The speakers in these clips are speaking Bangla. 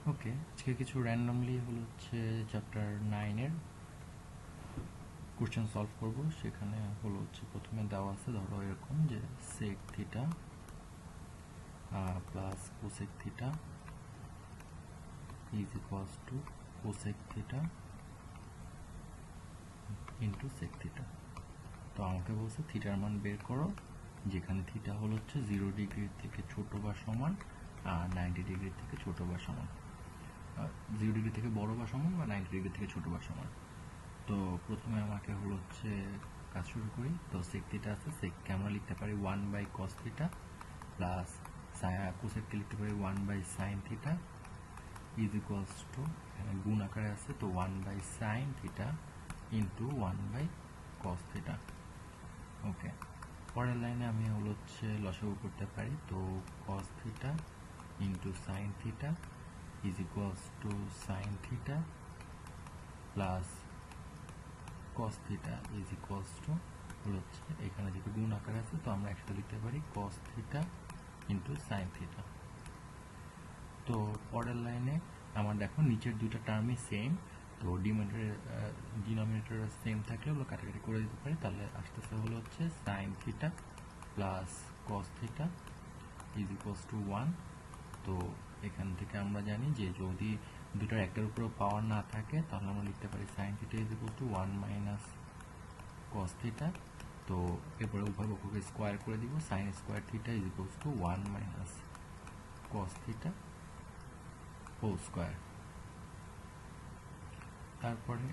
ওকে, আজকে কিছু র্যান্ডমলি চ্যাপ্টার 9 এর কোশ্চেন সলভ করব। সেখানে প্রথমে দেওয়া আছে, ধরো এরকম যে sec theta plus cosec theta is equals to cosec theta into sec theta. তো আমাকে বলছে থিটার মান বের করো, যেখানে থিটা 0 ডিগ্রির থেকে ছোট বা সমান আর 90 ডিগ্রির থেকে ছোট বা সমান, 0 ডিগ্রি থেকে বড় বা সমান বা 90 ডিগ্রি থেকে ছোট বা সমান। তো প্রথমে আমাকে কাজ শুরু করি। তো সেক থিটা আছে, সেককে আমরা লিখতে পারি 1/cos থিটা প্লাস কোসেককে লিখতে পারি 1/sin theta is equals two, এখানে গুণ আকারে আছে তো 1/sin theta into 1/cos theta. ওকে, পরের লাইনে আমি লসাগু করতে পারি। তো cos theta into sin theta is equals two sin theta plus cos theta is equals two এখানে যেহেতু গুণ আকারে আছে তো আমরা একসাথে লিখতে পারি cos theta into sin theta. তো পরের লাইনে আমার দেখো নিচের দুইটা টার্মই সেম, তো ডিনোমিনেটর সেম থাকলে ওগুলো কাটাকাটি করে দিতে পারি। তাহলে আসতেছে sin theta plus cos theta is equals two 1। তো এখান থেকে আমরা জানি যে যদি দুটার একটার উপরেও পাওয়ার না থাকে তাহলে আমরা লিখতে পারি sin theta is equal to 1 minus cos theta. তো এরপরে উভয় পক্ষকে স্কোয়ার করে দিব, sin square theta is equal to 1 minus cos theta whole square. তারপরে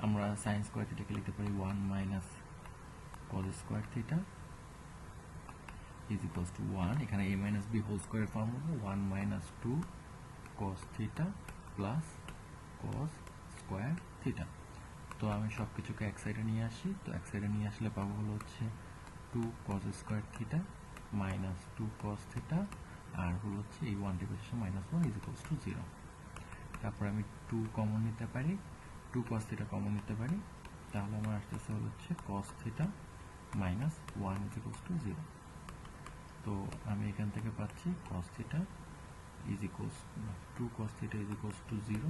আমরা sin স্কোয়ার থিটাকে লিখতে পারি 1 minus cos square theta is equal to 1। এখানে a মাইনাস b হোল স্কোয়ারের ফর্ম হবে 1 minus 2 cos theta plus cos square theta. তো আমি সব কিছুকে এক সাইডে নিয়ে আসি, তো এক সাইডে নিয়ে আসলে পাবো 2 cos square theta minus 2 cos theta, আর এই 1 বসে মাইনাস 1 ইজ ইকুয়ালস টু 0। তারপর আমি 2 কমন নিতে পারি, 2 cos থিটা কমন নিতে পারি, তাহলে আমার আসতেছে cos theta minus 1 is equals to 0। তো আমি এখান থেকে পাচ্ছি cos theta is equals 2 cos theta is equals to 0,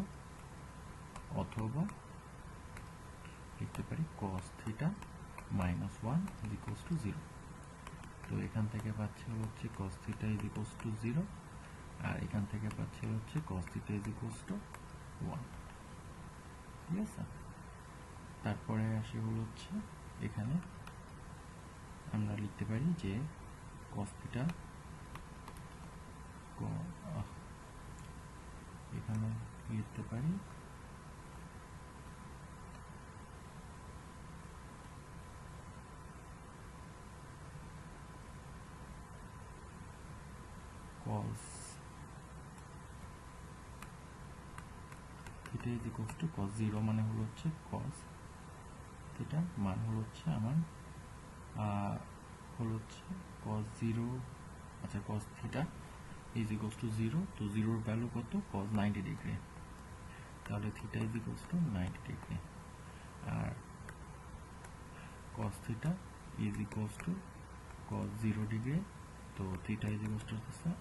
অথবা লিখতে পারি cos theta minus 1 is equals to 0। তো এখান থেকে পাচ্ছি cos theta is equals to 0, আর এখান থেকে পাচ্ছি cos theta is equals two 1। ঠিক আছে, তারপরে আসি এখানে আমরা লিখতে পারি যে cos থিটা এখানে লিখতে পারি cos theta is equals to cos 0 মানে cos থিটা মান আমার cos 0, আচ্ছা cos theta is equals to 0। তো 0 এর ভ্যালু কত? cos 90 ডিগ্রি, তাহলে theta is equals to 90 degree. আর cos theta is equals to cos 0 degree, তো থিটা ইজ ইকুয়ালস টু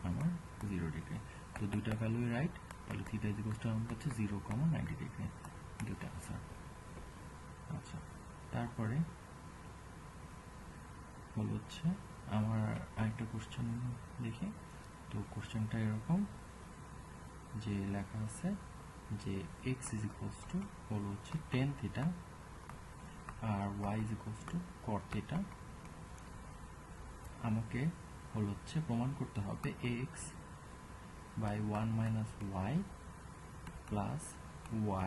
আমার 0 ডিগ্রি। তো দুইটা ভ্যালুই রাইট, তাহলে থিটা ইজ ইকুয়ালস টু আমার হচ্ছে 0,90 ডিগ্রি, দুটো আনসার। আচ্ছা, তারপরে আমার আরেকটা কোশ্চেন দেখি। তো কোশ্চেনটা এরকম যে লেখা আছে যে x is equals to tan theta আর y is equals to cot theta. আমাকে প্রমাণ করতে হবে x by 1 minus y plus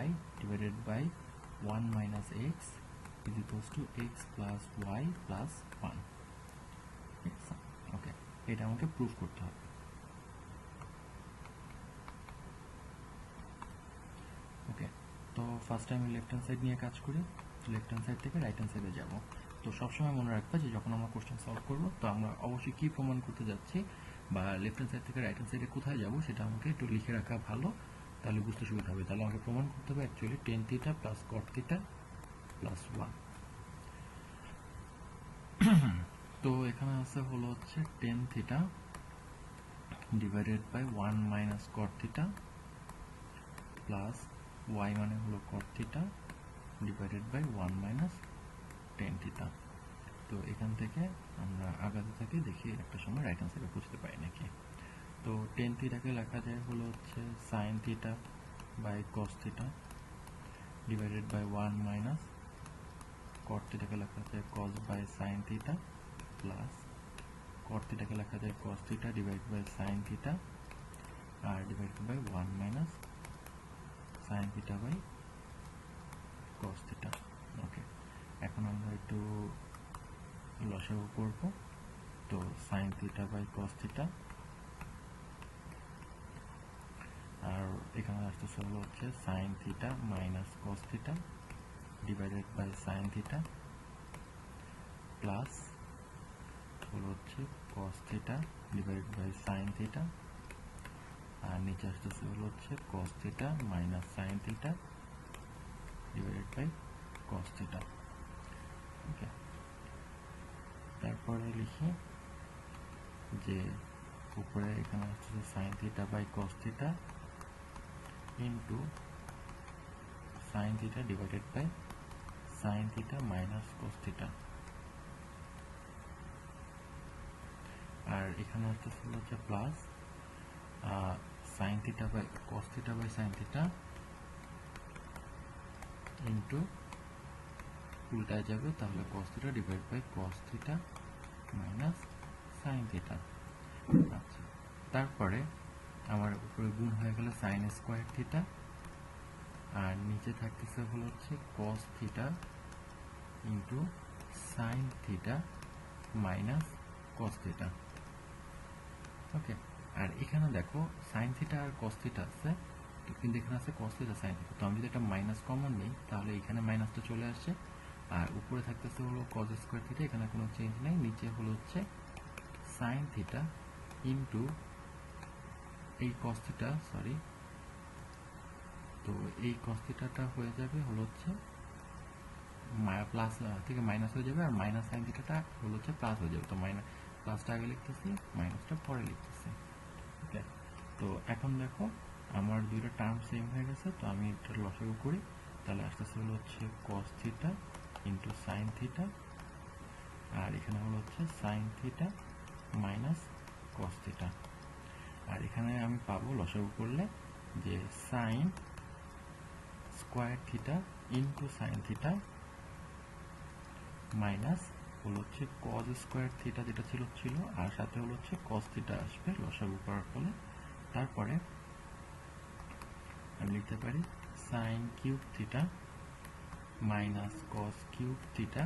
y divided by 1 minus x is equals to x plus y plus 1। Okay, এটা আমাকে প্রুফ করতে হবে। ওকে, তো ফার্স্ট আমি লেফট হ্যান্ড সাইড নিয়ে কাজ করি, লেফট হ্যান্ড সাইড থেকে রাইট হ্যান্ড সাইডে যাব। তো সবসময় মনে রাখবে যে যখন আমরা কোশ্চেন সলভ করবো তো আমরা অবশ্যই কী প্রমাণ করতে যাচ্ছি বা লেফট হ্যান্ড সাইড থেকে রাইট হ্যান্ড সাইডে কোথায় যাব সেটা আমাকে একটু লিখে রাখা ভালো, তাহলে বুঝতে সুবিধা হবে। তাহলে আমাকে প্রমাণ করতে হবে actually tan theta plus cot theta plus 1। তো এখানে আছে tan theta divided by 1 minus cot theta plus y মানে হলো cot theta divided by 1 minus tan theta. তো এখান থেকে আমরা আগাতে থাকি, দেখি একটা সময় রাইট অ্যান্সারে বুঝতে পারি নাকি। তো টেন থিটাকে লেখা যায় হলো হচ্ছে sine theta by cos theta divided by 1 minus cot থিটাকে লেখা যায় cos by sine theta plus cot থিটাকে লেখা যায় cos theta divided by sine theta আর divided by 1 minus sine theta by cos theta. Okay, এখন আমরা একটু লসাগু করব। তো sine theta by cos theta আর এখানে আসতেছে হলো হচ্ছে sine theta minus cos theta divided by sine theta plus হলো হচ্ছে cos theta divided by sine theta আর নিচে আসতেছে হলো হচ্ছে cos theta minus sine theta divided by cos theta. Okay, তারপরে লিখি যে উপরে এখানে আসছে sine theta by cos theta into sine theta divided by sine theta minus cos theta আর এখানে হচ্ছে plus sine theta by cos theta by sine theta into উল্টায় যাবে, তাহলে cos theta divide by cos theta minus sine theta. আচ্ছা, তারপরে আমার উপরে গুণ হয়ে গেল সাইন স্কোয়ার থিটা আর নিচে থাকতেছে হলো হচ্ছে cos theta into sine theta minus cos theta. Okay, আর এখানে দেখো সাইন থিটা আর কস থিটা আছে, কিন্তু এখানে আছে কস থিটা সাইন থিটা। তো আমি যদি একটা মাইনাস কমন নিই তাহলে এখানে মাইনাসটা চলে আসছে আর উপরে থাকতেছে হলো কস স্কোয়ার থিটা, এখানে কোনো চেঞ্জ নেই, নিচে হলো হচ্ছে সাইন থিটা ইন্টু এই কস থিটা, সরি, তো এই কস থিটাটা হয়ে যাবে হলো হচ্ছে প্লাস থেকে মাইনাস হয়ে যাবে আর মাইনাস সাইন থিটাটা হলো হচ্ছে প্লাস হয়ে যাবে। তো প্লাসটা আগে লিখতেছি, মাইনাসটা পরে লিখতেছি। ওকে, তো এখন দেখো আমার দুইটা টার্ম সেম হয়ে গেছে, তো আমি এটা লসাগু করি, তাহলে আসতেছে হলো হচ্ছে cos theta into sine theta আর এখানে হলো হচ্ছে sine theta minus cos theta আর এখানে আমি পাবো লসাগু করলে যে sine square theta into sine theta minus হলো হচ্ছে কজ স্কোয়ার থিটা যেটা ছিল আর সাথে হলো হচ্ছে কস থিটা আসবে লসাগু করার ফলে। তারপরে আমি লিখতে পারি sine cube theta minus cos cube theta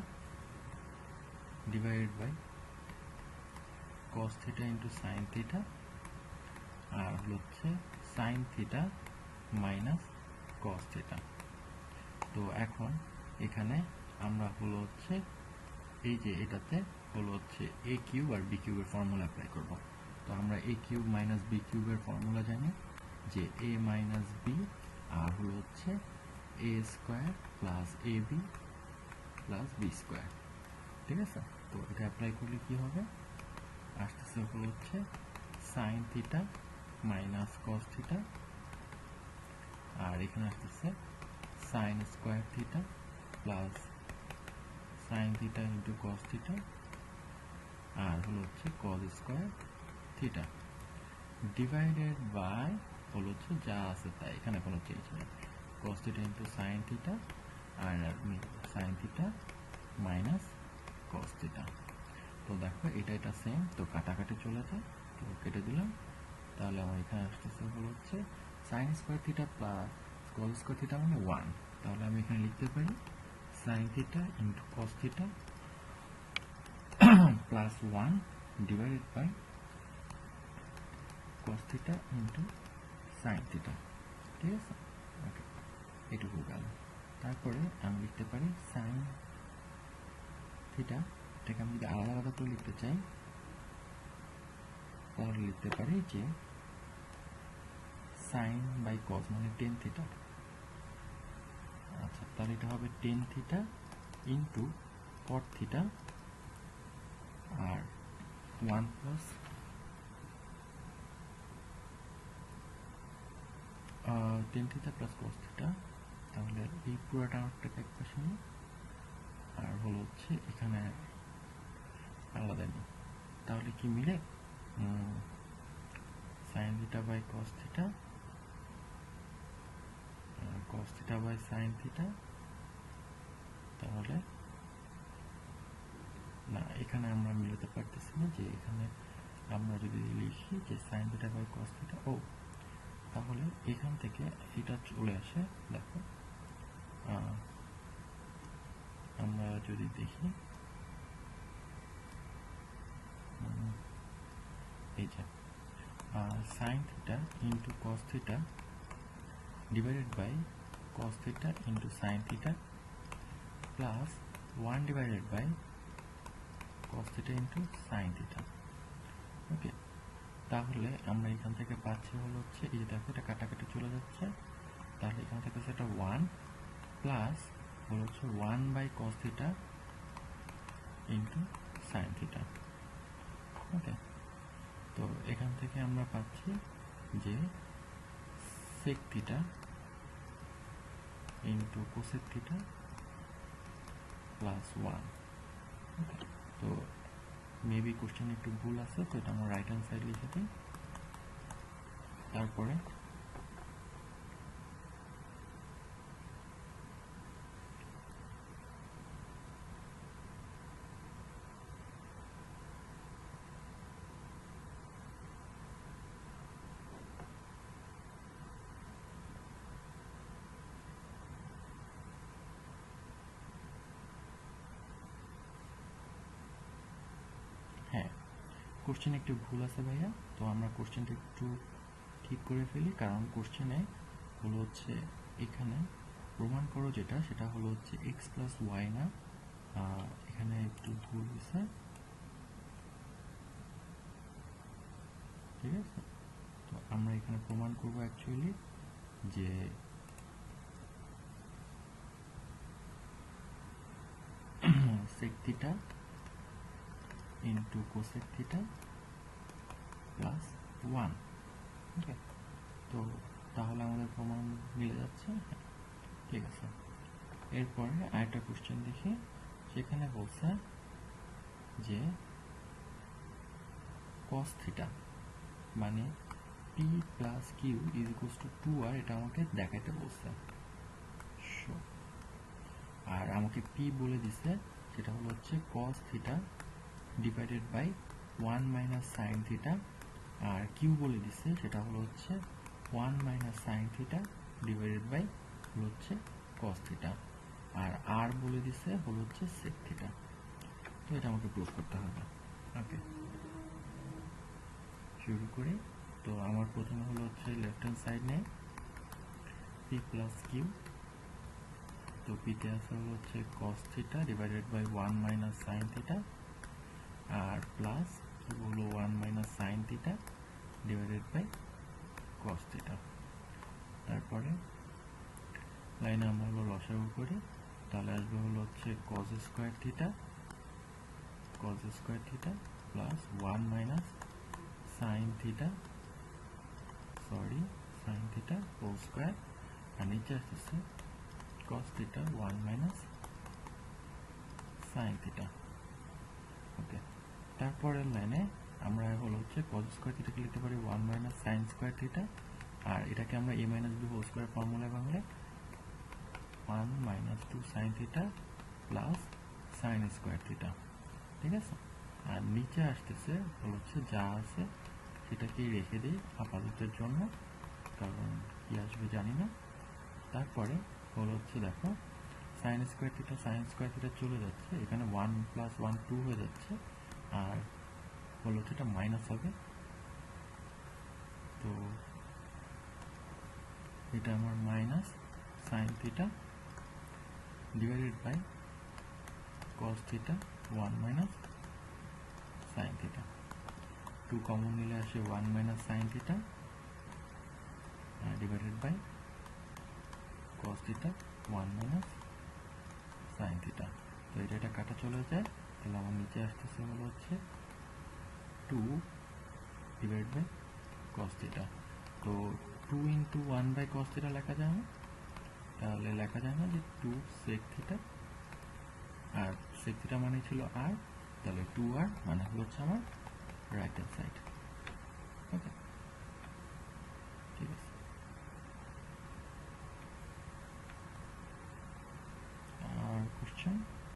divided by cos theta into sine theta আর হলো হচ্ছে sine theta minus cos theta. তো এখন এখানে আমরা হলো হচ্ছে এই যে এটাতে হলো হচ্ছে এ কিউব আর বি কিউবের ফর্মুলা অ্যাপ্লাই করব। তো আমরা এ কিউব মাইনাস বি কিউবের ফর্মুলা জানি যে এ মাইনাস বি আর হলো হচ্ছে এ square plus A B plus B square, ঠিক আছে। তো এটা অ্যাপ্লাই করলে কি হবে, আসতেছে হলো হচ্ছে sine theta minus cos theta আর এখানে আসতেছে sine square theta plus sine theta into cos theta আর হলো হচ্ছে cos square theta divided by হলো হচ্ছে যা আছে তাই, এখানে কোনো চেঞ্জ নেই, cos theta into sine theta আর sine theta minus cos theta. তো দেখো এটা সেম, তো কাটাকাটি চলে যায়, তো কেটে দিলাম। তাহলে আমার এখানে আসতেছে হলো হচ্ছে sine square theta plus cos square theta মানে 1, তাহলে আমি এখানে লিখতে পারি sine theta into cos theta plus 1 divided by cos theta into sine theta, ঠিক আছে। ওকে, এটুকু গেল। তারপরে আমি লিখতে পারি সাইন থিটা, এটাকে আমি যদি আলাদা আলাদা করে লিখতে চাই তাহলে লিখতে পারি যে সাইন বাই কস মানে টেন থিটা। আচ্ছা, তাহলে এটা হবে tan theta into cot theta আর 1 plus tan theta plus cos theta, তাহলে এই পুরো টার্মটাকে এক পাশে নিই, আর হলো হচ্ছে এখানে আলাদা নিই, তাহলে কি মিলে sine theta by cos theta, cos theta by sine theta. তাহলে না, এখানে আমরা মিলাতে পারতেছি না, যে এখানে আমরা যদি লিখি যে sine theta by cos theta, ও তাহলে এখান থেকে এটা চলে আসে। দেখো আমরা যদি দেখি এই যে sine theta into cos theta divided by cos theta into sine theta plus 1 divided by cos theta into sine theta. Okay, তাহলে আমরা এখান থেকে পাচ্ছি হলো হচ্ছে এই যে দেখো এটা কাটাকাটি চলে যাচ্ছে, তাহলে এখান থেকে সেটা 1 প্লাস হলো হচ্ছে 1 by cos theta into sine theta. Okay, তো এখান থেকে আমরা পাচ্ছি যে sec theta into cosec theta plus 1। Okay, তো মেবি কোশ্চেন একটু ভুল আছে, তো এটা আমরা রাইট হ্যান্ড সাইড লিখে দিই। তারপরে হ্যাঁ, কোশ্চেন একটু ভুল আছে ভাইয়া, তো আমরা কোশ্চেনটা একটু ঠিক করে ফেলি, কারণ কোশ্চেনে হলো হচ্ছে এখানে প্রমাণ করো যেটা, সেটা হলো হচ্ছে এক্স প্লাস ওয়াই না, এখানে একটু ভুল হয়েছে। ঠিক আছে, তো আমরা এখানে প্রমাণ করবো অ্যাকচুয়ালি যে sec theta into cosec theta plus 1। Okay, তো তাহলে আমাদের প্রমাণ মিলে যাচ্ছে। ঠিক আছে, এরপরে আরেকটা কোশ্চেন দেখি, সেখানে বলছে যে cos theta মানে p plus Q is equals to 2r, এটা আমাকে দেখাইতে বলছে। আর আমাকে p বলে দিছে, সেটা হলো হচ্ছে cos theta divided by 1 minus sine theta, আর কিউ বলে দিছে সেটা হলো হচ্ছে 1 minus sine theta divided by হলো হচ্ছে cos থিটা, আর আর বলে দিছে হলো হচ্ছে sec থিটা। তো এটা আমাকে প্রুভ করতে হবে। ওকে, শুরু করি। তো আমার প্রথমে হলো হচ্ছে লেফট হ্যান্ড সাইড নেই p প্লাস কিউ, তো পিতে আছে হলো হচ্ছে cos theta divided by 1 minus sine theta, আর প্লাস কি হলো 1 minus sine theta divided by cos theta. তারপরে লাইনে আমরা হলো লসাগু করি, তাহলে আসবে হলো হচ্ছে cos square theta plus 1 minus sine theta whole square, আর নিচে আসতেছে cos theta 1 minus sine theta. Okay, তারপরের লাইনে আমরা হলো হচ্ছে cos স্কয়ার থিটাকে লিখতে পারি 1 মাইনাস সাইন স্কয়ার থিটা, আর এটাকে আমরা a minus b whole square ফর্মুলায় বাংলায় 1 minus 2 sine theta plus sine square theta. ঠিক আছে, আর নিচে আসতেছে হলো হচ্ছে যা আছে সেটাকেই রেখে দিই আপাততের জন্য, কারণ কি আসবে জানি না। তারপরে হলো হচ্ছে দেখো সাইন স্কয়ার থিটা চলে যাচ্ছে, এখানে 1 প্লাস 1 2 হয়ে যাচ্ছে, আর হলো হচ্ছে এটা মাইনাস হবে, তো এটা আমার minus sine theta divided by cos theta 1 minus sine theta, 2 common নিলে আসে 1 minus sine theta divided by cos theta 1 minus sine theta. তো এটা কাটা চলে যায়, তাহলে আমার নিচে আসতেছে হলো হচ্ছে 2 ডিভাইড বাই cos থিটা। তো two into one by cos theta লেখা যায় না? তাহলে লেখা যায় না যে টু সেক থিটা, আর সেক থিটা মানে ছিল আর, তাহলে টু আর মানে হলো হচ্ছে আমার রাইট হ্যান্ড সাইড। ওকে।